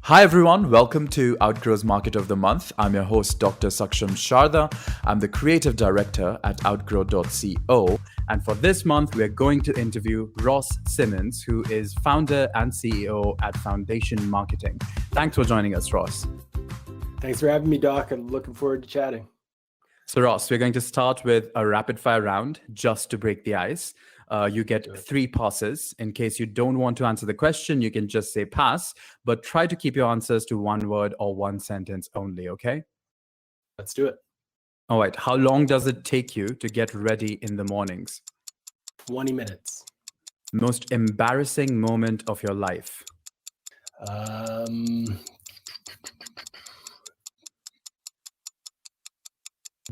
Hi everyone, welcome to Outgrow's Market of the Month. I'm your host, Dr. Saksham Sharda. I'm the creative director at outgrow.co. And for this month, we're going to interview Ross Simmonds, who is founder and CEO at Foundation Marketing. Thanks for joining us, Ross. Thanks for having me, Doc. I'm looking forward to chatting. So Ross, we're going to start with a rapid fire round just to break the ice. You get 3 passes. In case you don't want to answer the question, you can just say pass, but try to keep your answers to one word or one sentence only, okay? Let's do it. All right. How long does it take you to get ready in the mornings? 20 minutes. Most embarrassing moment of your life?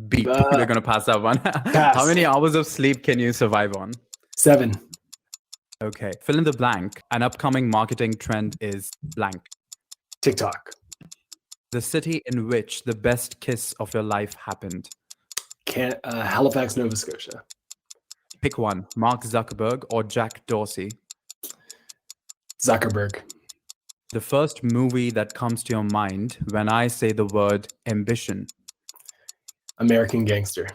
Beep. We're going to pass that one. Pass. How many hours of sleep can you survive on? 7. Okay. Fill in the blank. An upcoming marketing trend is blank. TikTok. The city in which the best kiss of your life happened? Halifax, Nova Scotia. Pick one. Mark Zuckerberg or Jack Dorsey? Zuckerberg. The first movie that comes to your mind when I say the word ambition? American Gangster.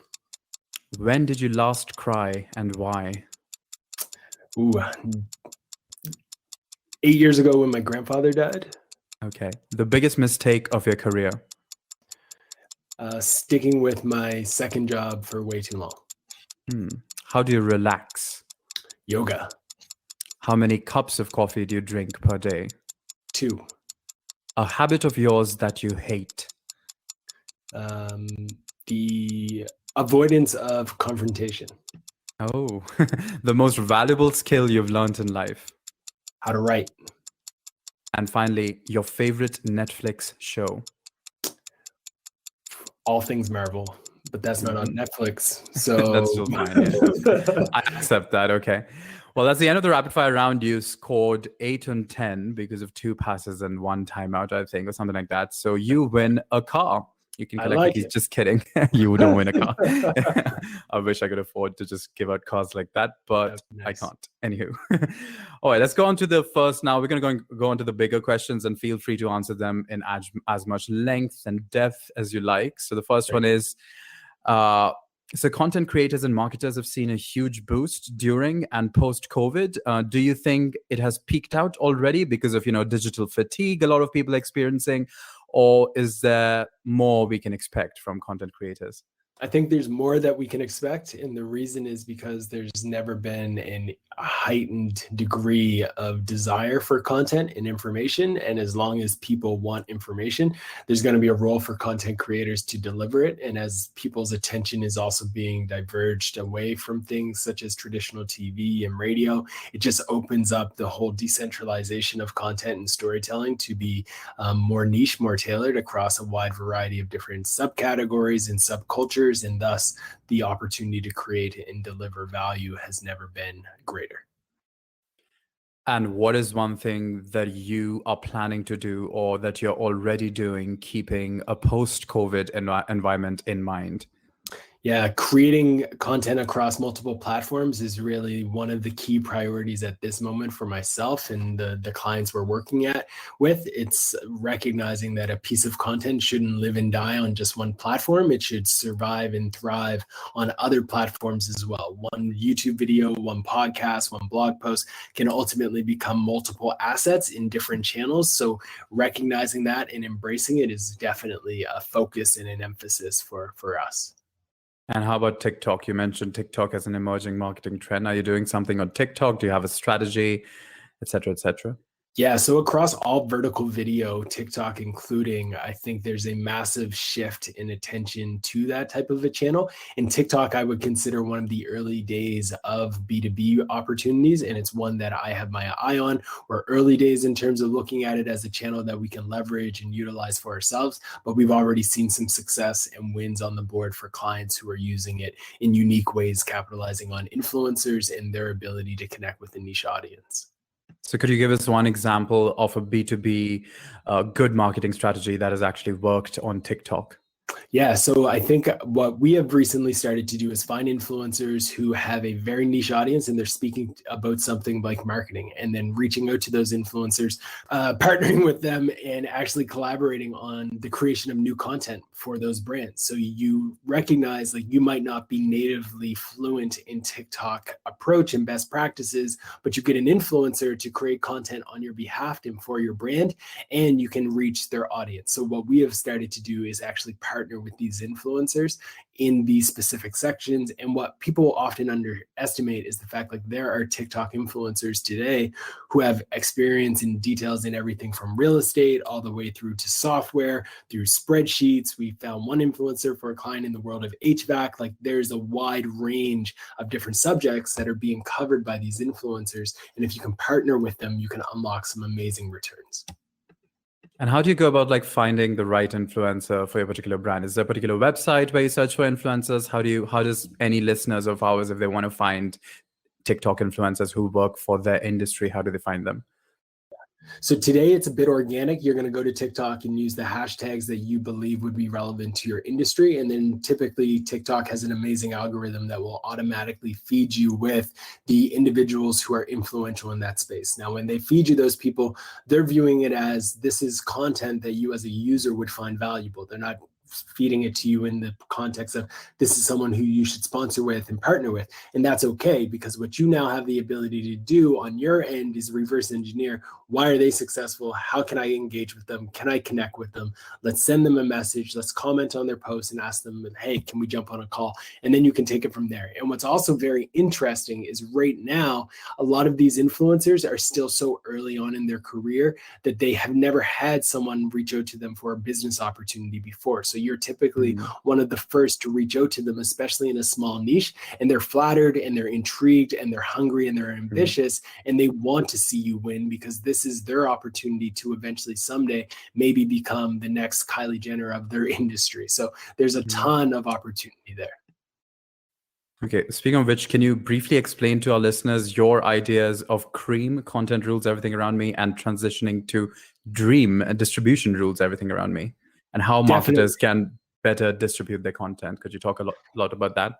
When did you last cry and why? 8 years ago when my grandfather died. Okay. The biggest mistake of your career? Sticking with my second job for way too long. How do you relax? Yoga. How many cups of coffee do you drink per day? 2. A habit of yours that you hate? The avoidance of confrontation. Oh, the most valuable skill you've learned in life? How to write. And finally, your favorite Netflix show? All things Marvel, but that's not on Netflix. So that's still fine. Yeah. I accept that. Okay. Well, that's the end of the rapid fire round. You scored 8 and 10 because of 2 passes and 1 timeout, I think, or something like that. So you win a car. You can collect it. Just kidding. You don't win a car. I wish I could afford to just give out cars like that, but nice. I can't. Anywho. All right, let's go on to the first. Now we're going to go on to the bigger questions, and feel free to answer them in as much length and depth as you like. So the first one is, so content creators and marketers have seen a huge boost during and post-COVID. Do you think it has peaked out already because of, digital fatigue a lot of people are experiencing? Or is there more we can expect from content creators? I think there's more that we can expect. And the reason is because there's never been a heightened degree of desire for content and information. And as long as people want information, there's going to be a role for content creators to deliver it. And as people's attention is also being diverged away from things such as traditional TV and radio, it just opens up the whole decentralization of content and storytelling to be more niche, more tailored across a wide variety of different subcategories and subcultures. And thus the opportunity to create and deliver value has never been greater. And what is one thing that you are planning to do or that you're already doing, keeping a post-COVID environment in mind? Yeah, creating content across multiple platforms is really one of the key priorities at this moment for myself and the clients we're working with. It's recognizing that a piece of content shouldn't live and die on just one platform. It should survive and thrive on other platforms as well. One YouTube video, one podcast, one blog post can ultimately become multiple assets in different channels. So recognizing that and embracing it is definitely a focus and an emphasis for us. And how about TikTok? You mentioned TikTok as an emerging marketing trend. Are you doing something on TikTok? Do you have a strategy, et cetera, et cetera? Yeah, so across all vertical video, TikTok including, I think there's a massive shift in attention to that type of a channel. And TikTok, I would consider one of the early days of B2B opportunities. And it's one that I have my eye on. We're early days in terms of looking at it as a channel that we can leverage and utilize for ourselves. But we've already seen some success and wins on the board for clients who are using it in unique ways, capitalizing on influencers and their ability to connect with a niche audience. So could you give us one example of a B2B good marketing strategy that has actually worked on TikTok? Yeah, so I think what we have recently started to do is find influencers who have a very niche audience and they're speaking about something like marketing, and then reaching out to those influencers, partnering with them and actually collaborating on the creation of new content for those brands. So you recognize, like, you might not be natively fluent in TikTok approach and best practices, but you get an influencer to create content on your behalf and for your brand, and you can reach their audience. So what we have started to do is actually partner with these influencers in these specific sections. And what people often underestimate is the fact, like, there are TikTok influencers today who have experience in details in everything from real estate all the way through to software, through spreadsheets. We found one influencer for a client in the world of HVAC. Like, there's a wide range of different subjects that are being covered by these influencers. And if you can partner with them, you can unlock some amazing returns. And how do you go about like finding the right influencer for your particular brand? Is there a particular website where you search for influencers? How does any listeners of ours, if they want to find TikTok influencers who work for their industry, how do they find them? So today it's a bit organic. You're going to go to TikTok and use the hashtags that you believe would be relevant to your industry. And then typically TikTok has an amazing algorithm that will automatically feed you with the individuals who are influential in that space. Now, when they feed you those people, they're viewing it as this is content that you as a user would find valuable. They're not feeding it to you in the context of this is someone who you should sponsor with and partner with. And that's okay, because what you now have the ability to do on your end is reverse engineer. Why are they successful? How can I engage with them? Can I connect with them? Let's send them a message. Let's comment on their post and ask them, hey, can we jump on a call? And then you can take it from there. And what's also very interesting is right now, a lot of these influencers are still so early on in their career that they have never had someone reach out to them for a business opportunity before. So you're typically one of the first to reach out to them, especially in a small niche, and they're flattered and they're intrigued and they're hungry and they're ambitious and they want to see you win, because this is their opportunity to eventually someday maybe become the next Kylie Jenner of their industry. So there's a ton of opportunity there. Okay, speaking of which, can you briefly explain to our listeners your ideas of cream, content rules, everything around me, and transitioning to dream, distribution rules, everything around me, and how marketers can better distribute their content? Could you talk a lot about that?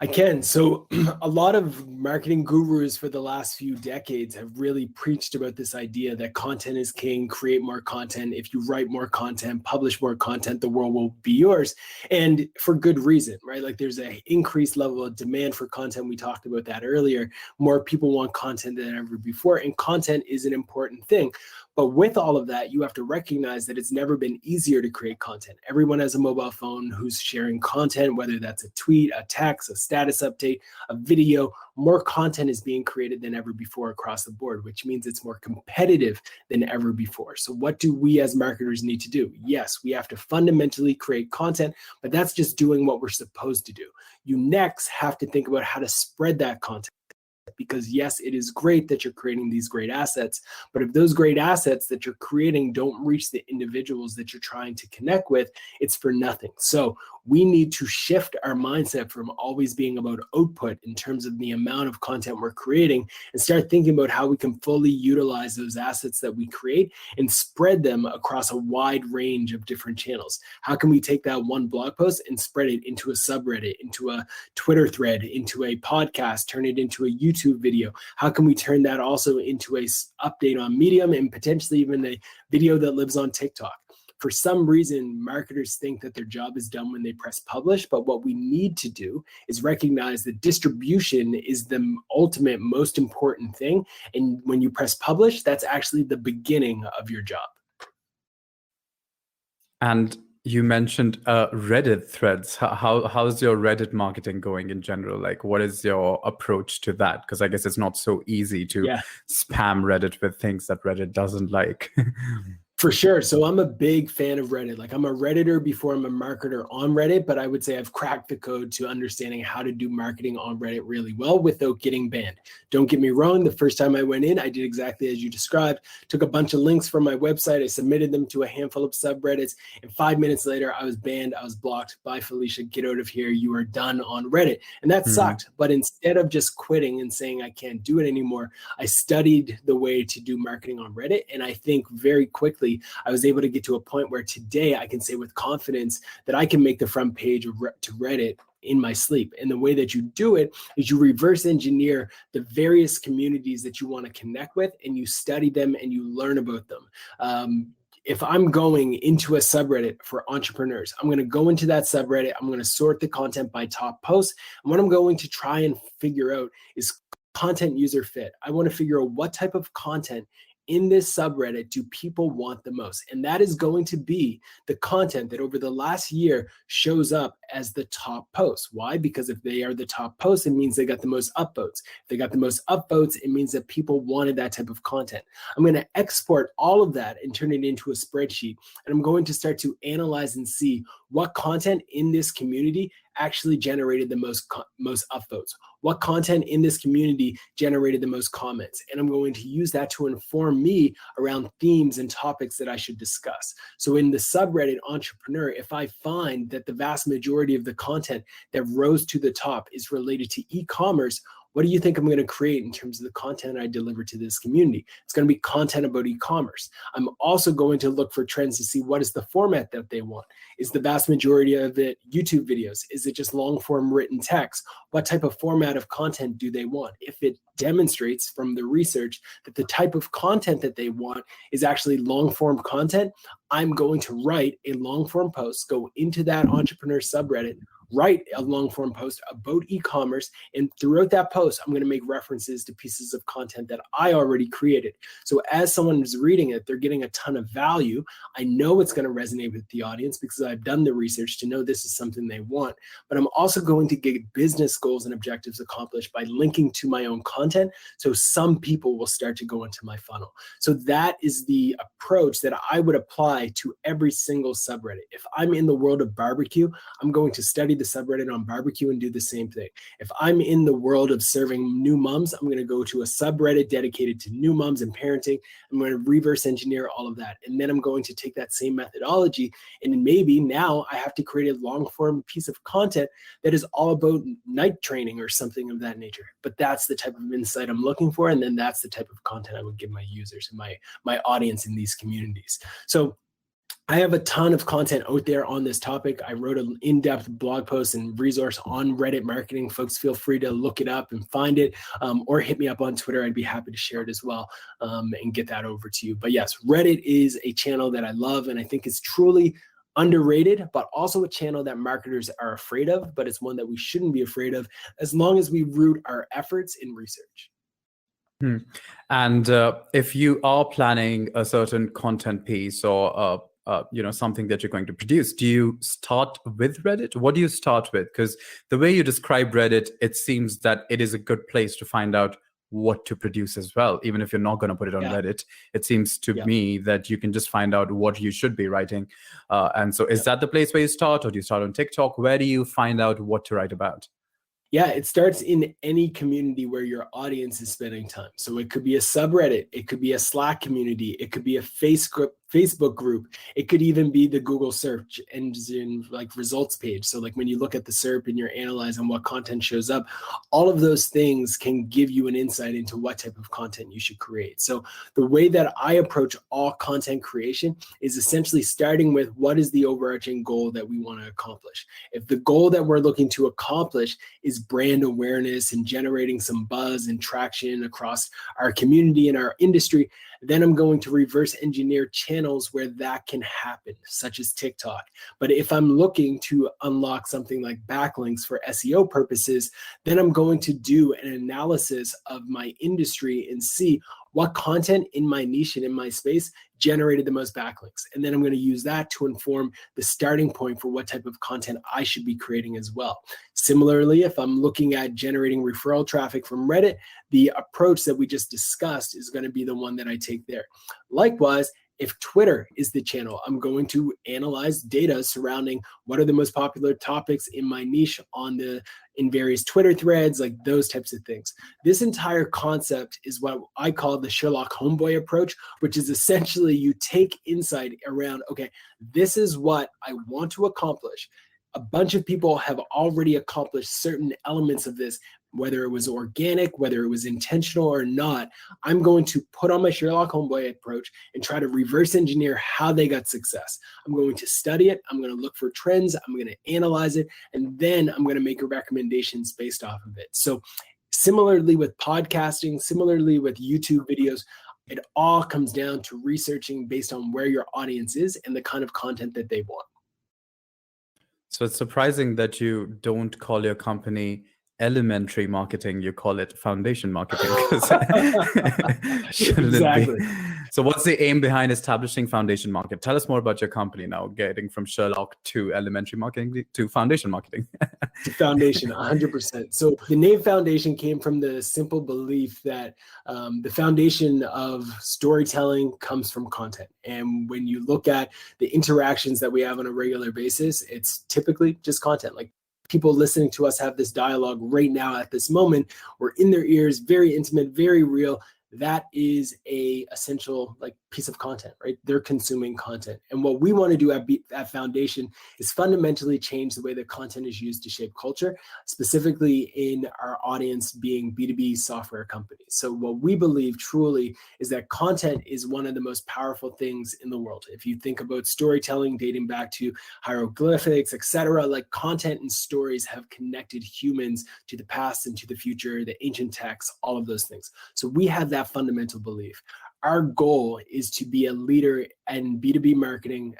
I can. So a lot of marketing gurus for the last few decades have really preached about this idea that content is king, create more content. If you write more content, publish more content, the world will be yours. And for good reason, right? Like, there's an increased level of demand for content. We talked about that earlier. More people want content than ever before, and content is an important thing. But with all of that, you have to recognize that it's never been easier to create content. Everyone has a mobile phone who's sharing content, whether that's a tweet, a text, a status update, a video. More content is being created than ever before across the board, which means it's more competitive than ever before. So what do we as marketers need to do? Yes, we have to fundamentally create content, but that's just doing what we're supposed to do. You next have to think about how to spread that content. Because yes, it is great that you're creating these great assets, but if those great assets that you're creating don't reach the individuals that you're trying to connect with, it's for nothing. So we need to shift our mindset from always being about output in terms of the amount of content we're creating, and start thinking about how we can fully utilize those assets that we create and spread them across a wide range of different channels. How can we take that one blog post and spread it into a subreddit, into a Twitter thread, into a podcast, turn it into a YouTube video? How can we turn that also into a update on Medium and potentially even a video that lives on TikTok? For some reason, marketers think that their job is done when they press publish, but what we need to do is recognize that distribution is the ultimate most important thing. And when you press publish, that's actually the beginning of your job. And you mentioned Reddit threads. How's your Reddit marketing going in general? Like, what is your approach to that? Because I guess it's not so easy to spam Reddit with things that Reddit doesn't like. For sure. So I'm a big fan of Reddit. Like, I'm a Redditor before I'm a marketer on Reddit, but I would say I've cracked the code to understanding how to do marketing on Reddit really well without getting banned. Don't get me wrong. The first time I went in, I did exactly as you described, took a bunch of links from my website. I submitted them to a handful of subreddits, and 5 minutes later, I was banned. I was blocked. Bye, Felicia. Get out of here. You are done on Reddit. And that sucked. But instead of just quitting and saying I can't do it anymore, I studied the way to do marketing on Reddit. And I think very quickly quickly, I was able to get to a point where today I can say with confidence that I can make the front page to Reddit in my sleep. And the way that you do it is you reverse engineer the various communities that you want to connect with, and you study them and you learn about them. If I'm going into a subreddit for entrepreneurs, I'm going to go into that subreddit. I'm going to sort the content by top posts. And what I'm going to try and figure out is content user fit. I want to figure out what type of content in this subreddit do people want the most? And that is going to be the content that over the last year shows up as the top posts. Why? Because if they are the top posts, it means they got the most upvotes. If they got the most upvotes, it means that people wanted that type of content. I'm going to export all of that and turn it into a spreadsheet. And I'm going to start to analyze and see what content in this community actually generated the most upvotes. What content in this community generated the most comments. And I'm going to use that to inform me around themes and topics that I should discuss. So in the subreddit entrepreneur, if I find that the vast majority of the content that rose to the top is related to e-commerce, what do you think I'm going to create in terms of the content I deliver to this community? It's going to be content about e-commerce. I'm also going to look for trends to see what is the format that they want. Is the vast majority of it YouTube videos? Is it just long form written text? What type of format of content do they want? If it demonstrates from the research that the type of content that they want is actually long form content, I'm going to write a long form post, go into that entrepreneur subreddit, write a long form post about e-commerce, and throughout that post, I'm going to make references to pieces of content that I already created. So as someone is reading it, they're getting a ton of value. I know it's going to resonate with the audience because I've done the research to know this is something they want, but I'm also going to get business goals and objectives accomplished by linking to my own content. So some people will start to go into my funnel. So that is the approach that I would apply to every single subreddit. If I'm in the world of barbecue, I'm going to study the subreddit on barbecue and do the same thing. If I'm in the world of serving new moms, I'm going to go to a subreddit dedicated to new moms and parenting. I'm going to reverse engineer all of that. And then I'm going to take that same methodology, and maybe now I have to create a long form piece of content that is all about night training or something of that nature. But that's the type of insight I'm looking for. And then that's the type of content I would give my users and my audience in these communities. So I have a ton of content out there on this topic. I wrote an in-depth blog post and resource on Reddit marketing. Folks, feel free to look it up and find it, or hit me up on Twitter. I'd be happy to share it as well, and get that over to you. But yes, Reddit is a channel that I love, and I think it's truly underrated, but also a channel that marketers are afraid of, but it's one that we shouldn't be afraid of as long as we root our efforts in research. And if you are planning a certain content piece or something that you're going to produce, do you start with Reddit? What do you start with? Because the way you describe Reddit, it seems that it is a good place to find out what to produce as well. Even if you're not going to put it on Reddit, it seems to me that you can just find out what you should be writing. And so is that the place where you start, or do you start on TikTok? Where do you find out what to write about? Yeah, it starts in any community where your audience is spending time. So it could be a subreddit, it could be a Slack community, it could be a Facebook group, it could even be the Google search engine like results page. So like when you look at the SERP and you're analyzing what content shows up, all of those things can give you an insight into what type of content you should create. So the way that I approach all content creation is essentially starting with what is the overarching goal that we want to accomplish. If the goal that we're looking to accomplish is brand awareness and generating some buzz and traction across our community and our industry, then I'm going to reverse engineer channels where that can happen, such as TikTok. But if I'm looking to unlock something like backlinks for SEO purposes, then I'm going to do an analysis of my industry and see what content in my niche and in my space generated the most backlinks. And then I'm going to use that to inform the starting point for what type of content I should be creating as well. Similarly, if I'm looking at generating referral traffic from Reddit, the approach that we just discussed is going to be the one that I take there. Likewise, if Twitter is the channel, I'm going to analyze data surrounding what are the most popular topics in my niche in various Twitter threads, like those types of things. This entire concept is what I call the Sherlock homeboy approach, which is essentially you take insight around, okay, this is what I want to accomplish. A bunch of people have already accomplished certain elements of this whether it was organic, whether it was intentional or not, I'm going to put on my Sherlock Holmes approach and try to reverse engineer how they got success. I'm going to study it. I'm going to look for trends. I'm going to analyze it. And then I'm going to make recommendations based off of it. So similarly with podcasting, similarly with YouTube videos, it all comes down to researching based on where your audience is and the kind of content that they want. So it's surprising that you don't call your company elementary marketing, you call it foundation marketing. Shouldn't Exactly. it be? So what's the aim behind establishing foundation market? Tell us more about your company now, getting from Sherlock to elementary marketing to foundation marketing. Foundation, 100%. So the name foundation came from the simple belief that the foundation of storytelling comes from content. And when you look at the interactions that we have on a regular basis, it's typically just content. Like people listening to us have this dialogue right now at this moment. We're in their ears, very intimate, very real. That is a essential like piece of content, right? They're consuming content. And what we want to do at Foundation is fundamentally change the way that content is used to shape culture, specifically in our audience being B2B software companies. So what we believe truly is that content is one of the most powerful things in the world. If you think about storytelling dating back to hieroglyphics, etc., like content and stories have connected humans to the past and to the future, the ancient texts, all of those things. So we have that fundamental belief. Our goal is to be a leader in B2B marketing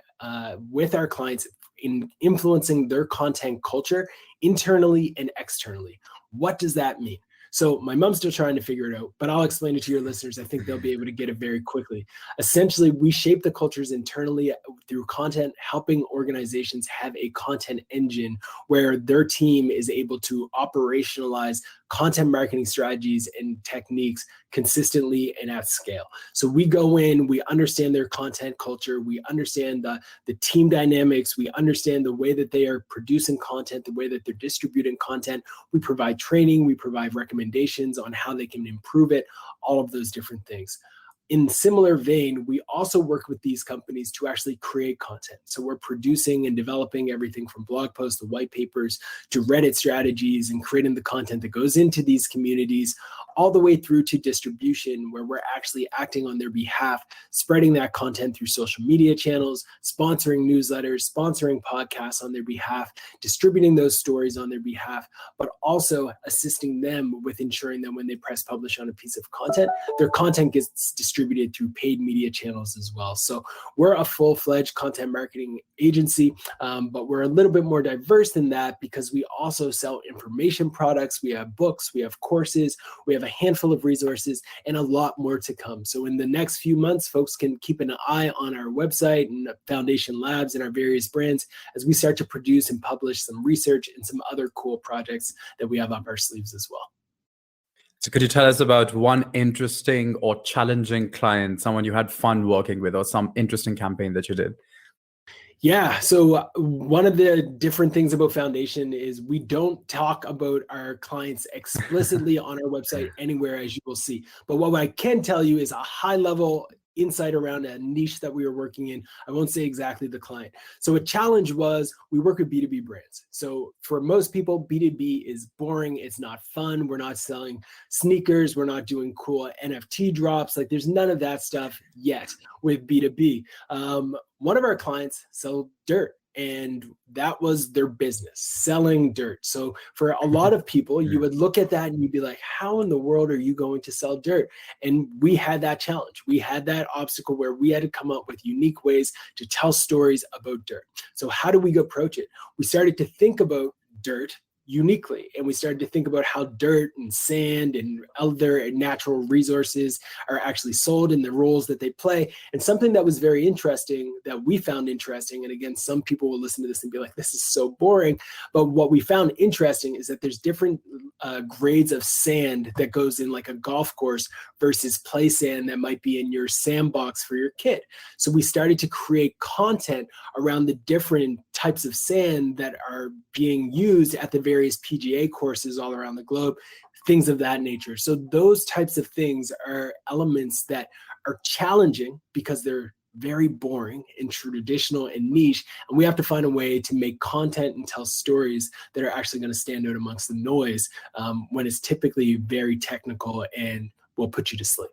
with our clients in influencing their content culture internally and externally. What does that mean? So my mom's still trying to figure it out, but I'll explain it to your listeners. I think they'll be able to get it very quickly. Essentially, we shape the cultures internally through content, helping organizations have a content engine where their team is able to operationalize content marketing strategies and techniques consistently and at scale. So we go in, we understand their content culture, we understand the team dynamics, we understand the way that they are producing content, the way that they're distributing content. We provide training, we provide recommendations on how they can improve it, all of those different things. In similar vein, we also work with these companies to actually create content. So we're producing and developing everything from blog posts to white papers to Reddit strategies and creating the content that goes into these communities, all the way through to distribution, where we're actually acting on their behalf, spreading that content through social media channels, sponsoring newsletters, sponsoring podcasts on their behalf, distributing those stories on their behalf, but also assisting them with ensuring that when they press publish on a piece of content, their content gets distributed through paid media channels as well. So we're a full-fledged content marketing agency, but we're a little bit more diverse than that because we also sell information products. We have books, we have courses, we have a handful of resources, and a lot more to come. So in the next few months, folks can keep an eye on our website and Foundation Labs and our various brands as we start to produce and publish some research and some other cool projects that we have up our sleeves as well. So could you tell us about one interesting or challenging client, someone you had fun working with, or some interesting campaign that you did? Yeah. So one of the different things about Foundation is we don't talk about our clients explicitly on our website anywhere, as you will see. But what I can tell you is a high level insight around a niche that we were working in. I won't say exactly the client. So a challenge was we work with B2B brands. So for most people, B2B is boring. It's not fun. We're not selling sneakers. We're not doing cool NFT drops. Like there's none of that stuff yet with B2B. One of our clients sell dirt. And that was their business, selling dirt. So for a lot of people, you would look at that and you'd be like, how in the world are you going to sell dirt? And we had that challenge. We had that obstacle where we had to come up with unique ways to tell stories about dirt. So how do we approach it? We started to think about dirt uniquely. And we started to think about how dirt and sand and other natural resources are actually sold and the roles that they play. And something that was very interesting that we found interesting, and again, some people will listen to this and be like, this is so boring. But what we found interesting is that there's different grades of sand that goes in like a golf course versus play sand that might be in your sandbox for your kid. So we started to create content around the different types of sand that are being used at the various PGA courses all around the globe, things of that nature. So those types of things are elements that are challenging because they're very boring and traditional and niche. And we have to find a way to make content and tell stories that are actually going to stand out amongst the noise when it's typically very technical and will put you to sleep.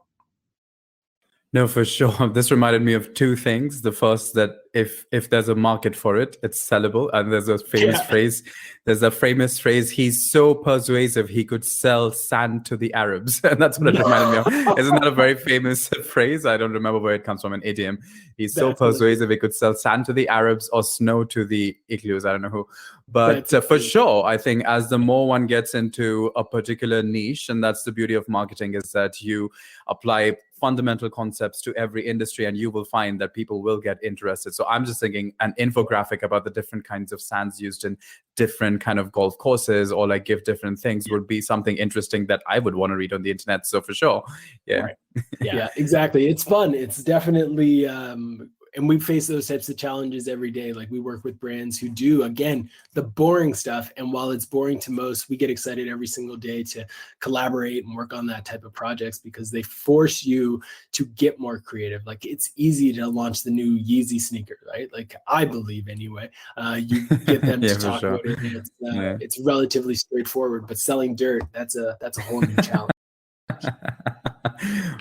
No, for sure. This reminded me of two things. The first, that if there's a market for it, it's sellable. And there's a famous phrase. There's a famous phrase. He's so persuasive he could sell sand to the Arabs, and that's what it reminded me of. Isn't that a very famous phrase? I don't remember where it comes from. An idiom. He's so persuasive he could sell sand to the Arabs or snow to the igloos. I don't know who. But for sure, I think as the more one gets into a particular niche, and that's the beauty of marketing, is that you apply fundamental concepts to every industry and you will find that people will get interested. So I'm just thinking an infographic about the different kinds of sands used in different kind of golf courses, or like give different things, would be something interesting that I would want to read on the internet. So for sure. Yeah. Right. Yeah, exactly. It's fun. It's definitely, and we face those types of challenges every day. Like, we work with brands who do, again, the boring stuff. And while it's boring to most, we get excited every single day to collaborate and work on that type of projects, because they force you to get more creative. Like, it's easy to launch the new Yeezy sneaker, right? Like, I believe anyway. You get them to talk about it. And it's relatively straightforward, but selling dirt, that's a whole new challenge.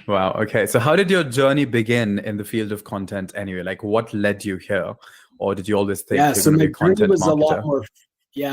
Wow. Okay. So how did your journey begin in the field of content anyway? Like, what led you here? Or did you always think you're going to be a content marketer?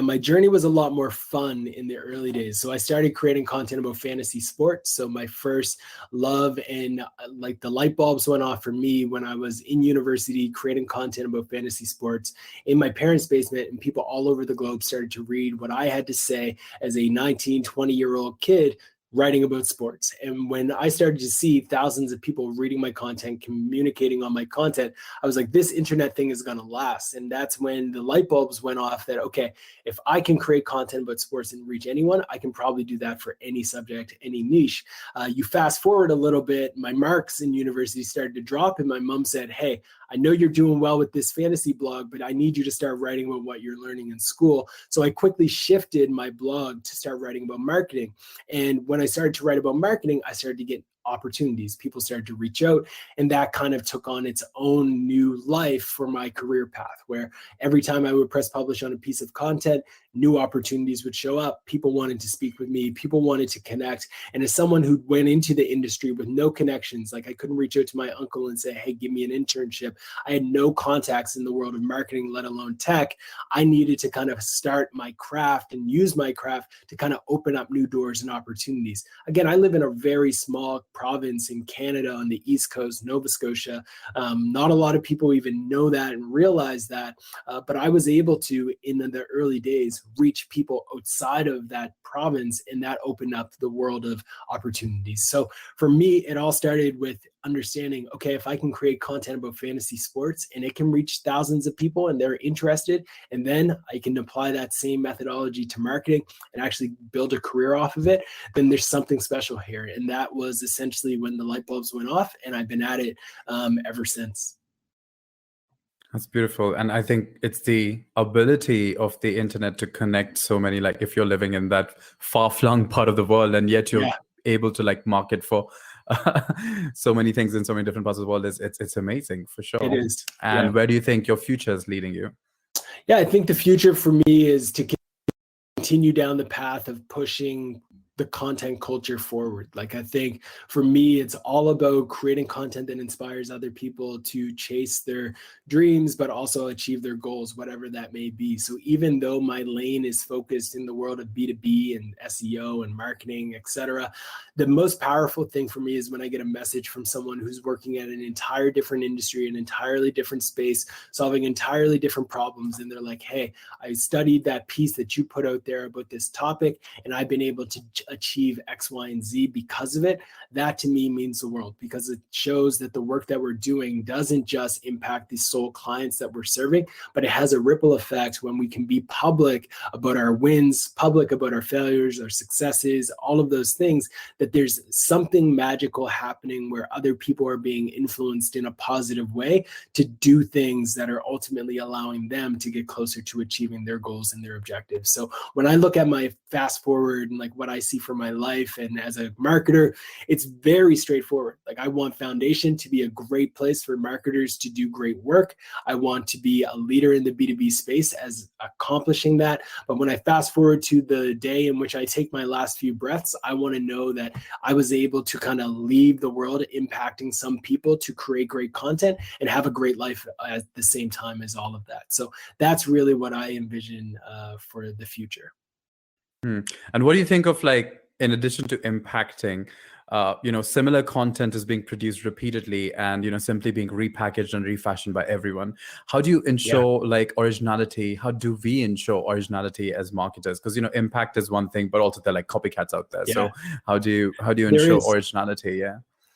My journey was a lot more fun in the early days. So I started creating content about fantasy sports. So my first love and like the light bulbs went off for me when I was in university creating content about fantasy sports in my parents' basement, and people all over the globe started to read what I had to say as a 19, 20-year-old kid writing about sports. And when I started to see thousands of people reading my content, communicating on my content, I was like, this internet thing is going to last. And that's when the light bulbs went off that, okay, if I can create content about sports and reach anyone, I can probably do that for any subject, any niche. You fast forward a little bit, my marks in university started to drop, and my mom said, hey, I know you're doing well with this fantasy blog, but I need you to start writing about what you're learning in school. So I quickly shifted my blog to start writing about marketing. And when I started to write about marketing, I started to get opportunities. People started to reach out, and that kind of took on its own new life for my career path, where every time I would press publish on a piece of content, new opportunities would show up. People wanted to speak with me. People wanted to connect. And as someone who went into the industry with no connections, like I couldn't reach out to my uncle and say, hey, give me an internship. I had no contacts in the world of marketing, let alone tech. I needed to kind of start my craft and use my craft to kind of open up new doors and opportunities. Again, I live in a very small province in Canada on the East Coast, Nova Scotia. Not a lot of people even know that and realize that, but I was able to, in the early days, reach people outside of that province, and that opened up the world of opportunities. So for me, it all started with understanding, okay, if I can create content about fantasy sports and it can reach thousands of people and they're interested, and then I can apply that same methodology to marketing and actually build a career off of it, then there's something special here. And that was essentially when the light bulbs went off, and I've been at it ever since. That's beautiful. And I think it's the ability of the internet to connect so many, like if you're living in that far-flung part of the world and yet you're able to like market for so many things in so many different parts of the world, it's amazing for sure. It is. And where do you think your future is leading you? Yeah, I think the future for me is to continue down the path of pushing the content culture forward. Like, I think for me, it's all about creating content that inspires other people to chase their dreams, but also achieve their goals, whatever that may be. So even though my lane is focused in the world of B2B and SEO and marketing, etc., the most powerful thing for me is when I get a message from someone who's working at an entire different industry, an entirely different space, solving entirely different problems. And they're like, hey, I studied that piece that you put out there about this topic, and I've been able to achieve X, Y, and Z because of it. That to me means the world, because it shows that the work that we're doing doesn't just impact the sole clients that we're serving, but it has a ripple effect when we can be public about our wins, public about our failures, our successes, all of those things, that there's something magical happening where other people are being influenced in a positive way to do things that are ultimately allowing them to get closer to achieving their goals and their objectives. So when I look at my fast forward and like what I see legacy for my life. And as a marketer, it's very straightforward. Like, I want Foundation to be a great place for marketers to do great work. I want to be a leader in the B2B space as accomplishing that. But when I fast forward to the day in which I take my last few breaths, I want to know that I was able to kind of leave the world impacting some people to create great content and have a great life at the same time as all of that. So that's really what I envision for the future. And what do you think of, like, in addition to impacting, similar content is being produced repeatedly and, simply being repackaged and refashioned by everyone? How do you ensure like originality? How do we ensure originality as marketers? Because, impact is one thing, but also they're like copycats out there. So how do you ensure originality?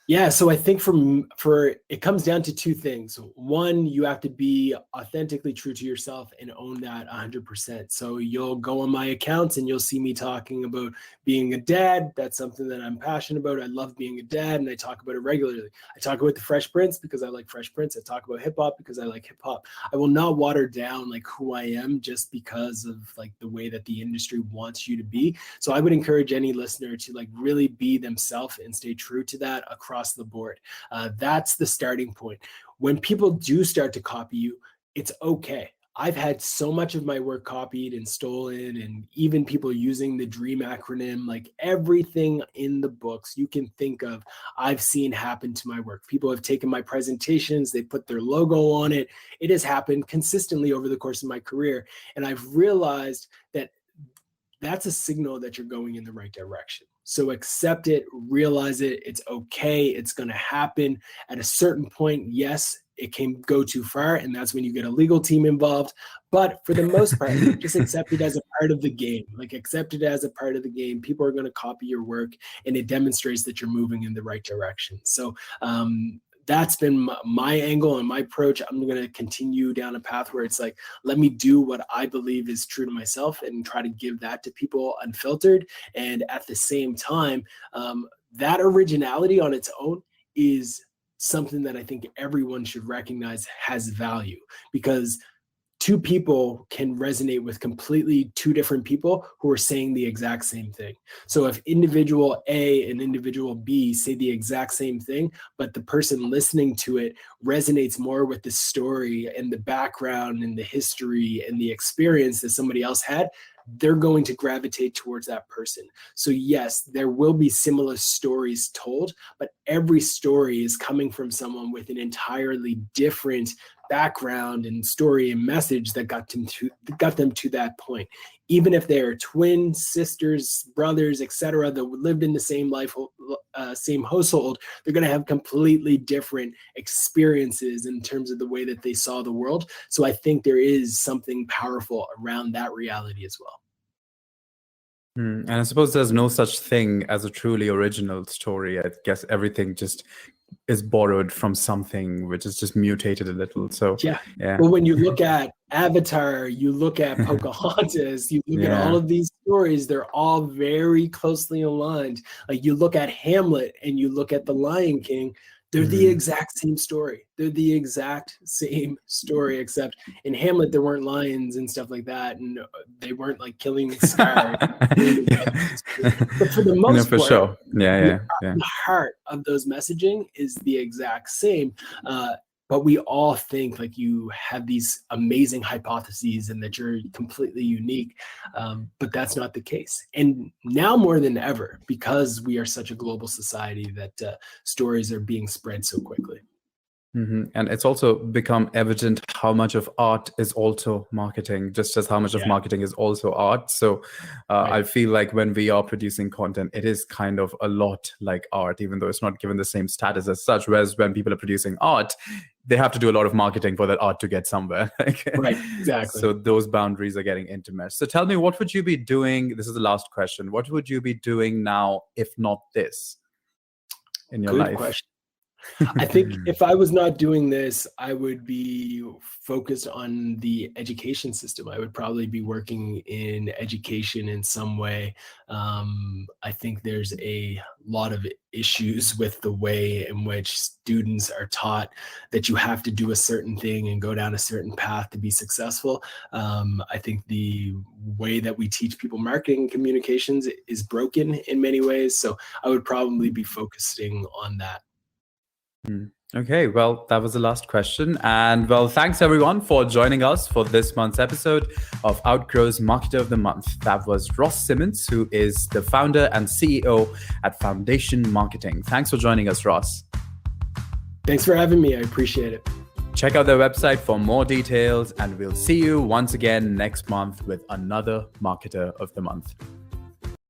Yeah, so I think for it comes down to two things. One, you have to be authentically true to yourself and own that 100%. So you'll go on my accounts and you'll see me talking about being a dad. That's something that I'm passionate about. I love being a dad, and I talk about it regularly. I talk about the Fresh Prince because I like Fresh Prince. I talk about hip hop because I like hip hop. I will not water down like who I am just because of like the way that the industry wants you to be. So I would encourage any listener to like really be themselves and stay true to that across the board. That's the starting point. When people do start to copy you, it's okay. I've had so much of my work copied and stolen, and even people using the DREAM acronym, like everything in the books you can think of, I've seen happen to my work. People have taken my presentations, they put their logo on it. It has happened consistently over the course of my career. And I've realized that that's a signal that you're going in the right direction. So accept it, realize it, it's okay, it's going to happen. At a certain point, yes, it can go too far, and that's when you get a legal team involved. But for the most part, just accept it as a part of the game. Like, accept it as a part of the game. People are going to copy your work, and it demonstrates that you're moving in the right direction. So that's been my angle and my approach. I'm going to continue down a path where it's like, let me do what I believe is true to myself and try to give that to people unfiltered. And at the same time, that originality on its own is something that I think everyone should recognize has value, because two people can resonate with completely two different people who are saying the exact same thing. So if individual A and individual B say the exact same thing, but the person listening to it resonates more with the story and the background and the history and the experience that somebody else had, they're going to gravitate towards that person. So yes, there will be similar stories told, but every story is coming from someone with an entirely different background and story and message that got them to that point. Even if they are twins, sisters, brothers, etc., that lived in the same life, same household, they're going to have completely different experiences in terms of the way that they saw the world. So I think there is something powerful around that reality as well. And I suppose there's no such thing as a truly original story. I guess everything just is borrowed from something which is just mutated a little. So yeah. Well, when you look at Avatar, you look at Pocahontas, you look at all of these stories, they're all very closely aligned. Like, you look at Hamlet and you look at The Lion King, they're the exact same story. They're the exact same story, except in Hamlet, there weren't lions and stuff like that, and they weren't like killing Scar. But for the most part, sure. The heart of those messaging is the exact same. But we all think like you have these amazing hypotheses and that you're completely unique. But that's not the case. And now more than ever, because we are such a global society, that stories are being spread so quickly. And it's also become evident how much of art is also marketing, just as how much of marketing is also art. So I feel like when we are producing content, it is kind of a lot like art, even though it's not given the same status as such. Whereas when people are producing art, they have to do a lot of marketing for that art to get somewhere. Right, exactly. So those boundaries are getting intermeshed. So tell me, what would you be doing? This is the last question. What would you be doing now, if not this, in your life? Good question. I think if I was not doing this, I would be focused on the education system. I would probably be working in education in some way. I think there's a lot of issues with the way in which students are taught that you have to do a certain thing and go down a certain path to be successful. I think the way that we teach people marketing and communications is broken in many ways. So I would probably be focusing on that. Okay, well, that was the last question. And well, thanks everyone for joining us for this month's episode of Outgrow's Marketer of the Month. That was Ross Simmonds, who is the founder and CEO at Foundation Marketing. Thanks for joining us, Ross. Thanks for having me. I appreciate it. Check out their website for more details, and we'll see you once again next month with another Marketer of the Month.